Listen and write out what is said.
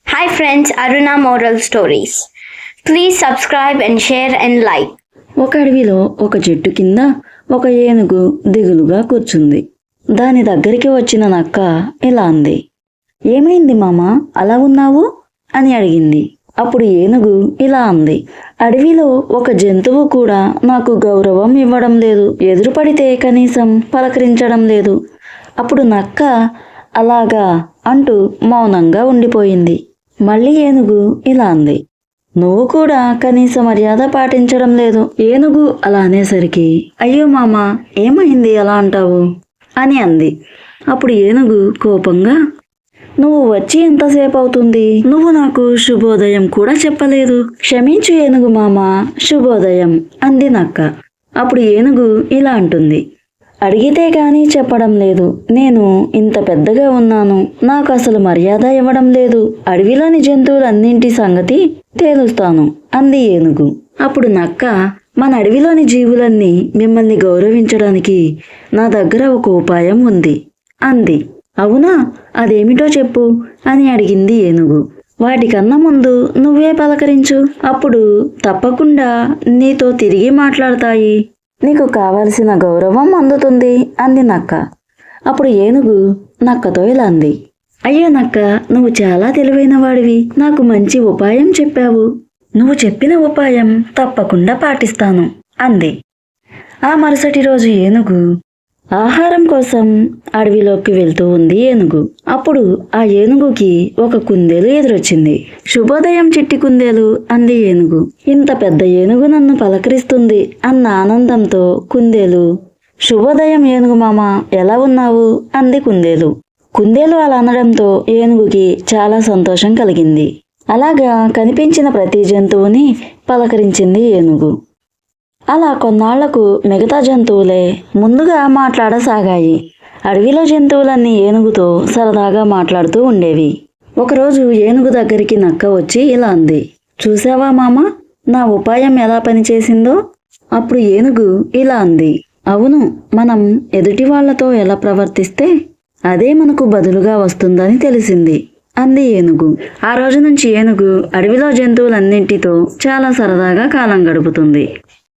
Hi friends, Aruna Moral Stories. Please subscribe and share and like. ఒక అడవిలో ఒక చెట్టు కింద ఒక ఏనుగు దిగులుగా కూర్చుంది. దాని దగ్గరికి వచ్చిన నక్క ఇలా అంది, ఏమైంది మామా, అలా ఉన్నావు అని అడిగింది. అప్పుడు ఏనుగు ఇలా అంది, అడవిలో ఒక జంతువు కూడా నాకు గౌరవం ఇవ్వడం లేదు, ఎదురుపడితే కనీసం పలకరించడం లేదు. అప్పుడు నక్క అలాగా అంటూ మౌనంగా ఉండిపోయింది. మళ్ళీ ఏనుగు ఇలా అంది, నువ్వు కూడా కనీస మర్యాద పాటించడం లేదు. ఏనుగు అలా అనేసరికి, అయ్యో మామా, ఏమైంది అలా అంటావు అని అంది. అప్పుడు ఏనుగు కోపంగా, నువ్వు వచ్చి ఎంతసేపు అవుతుంది, నువ్వు నాకు శుభోదయం కూడా చెప్పలేదు. క్షమించు ఏనుగు మామా, శుభోదయం అంది నక్క. అప్పుడు ఏనుగు ఇలా అంటుంది, అడిగితే కానీ చెప్పడం లేదు, నేను ఇంత పెద్దగా ఉన్నాను, నాకు అసలు మర్యాద ఇవ్వడం లేదు, అడవిలోని జంతువులన్నింటి సంగతి తేలుస్తాను అంది ఏనుగు. అప్పుడు నక్క, మన అడవిలోని జీవులన్నీ మిమ్మల్ని గౌరవించడానికి నా దగ్గర ఒక ఉపాయం ఉంది అంది. అవునా, అదేమిటో చెప్పు అని అడిగింది ఏనుగు. వాటికన్నా ముందు నువ్వే పలకరించు, అప్పుడు తప్పకుండా నీతో తిరిగి మాట్లాడతాయి, నీకు కావలసిన గౌరవం అందుతుంది అంది నక్క. అప్పుడు ఏనుగు నక్కతో ఇలా అంది, అయ్యో నక్క, నువ్వు చాలా తెలివైన వాడివి, నాకు మంచి ఉపాయం చెప్పావు, నువ్వు చెప్పిన ఉపాయం తప్పకుండా పాటిస్తాను అంది. ఆ మరుసటి రోజు ఏనుగు ఆహారం కోసం అడవిలోకి వెళ్తూ ఉంది ఏనుగు. అప్పుడు ఆ ఏనుగుకి ఒక కుందేలు ఎదురొచ్చింది. శుభోదయం చిట్టి కుందేలు అంది ఏనుగు. ఇంత పెద్ద ఏనుగు నన్ను పలకరిస్తుంది అన్న ఆనందంతో కుందేలు, శుభోదయం ఏనుగు మామ, ఎలా ఉన్నావు అంది కుందేలు. కుందేలు అలా అనడంతో ఏనుగుకి చాలా సంతోషం కలిగింది. అలాగా కనిపించిన ప్రతి జంతువుని పలకరించింది ఏనుగు. అలా కొన్నాళ్లకు మిగతా జంతువులే ముందుగా మాట్లాడసాగాయి. అడవిలో జంతువులన్నీ ఏనుగుతో సరదాగా మాట్లాడుతూ ఉండేవి. ఒకరోజు ఏనుగు దగ్గరికి నక్క వచ్చి ఇలా అంది, చూసావా మామ, నా ఉపాయం ఎలా పనిచేసిందో? అప్పుడు ఏనుగు ఇలా అంది, అవును, మనం ఎదుటి వాళ్లతో ఎలా ప్రవర్తిస్తే అదే మనకు బదులుగా వస్తుందని తెలిసింది అంది ఏనుగు. ఆ రోజు నుంచి ఏనుగు అడవిలో జంతువులన్నింటితో చాలా సరదాగా కాలం గడుపుతుంది.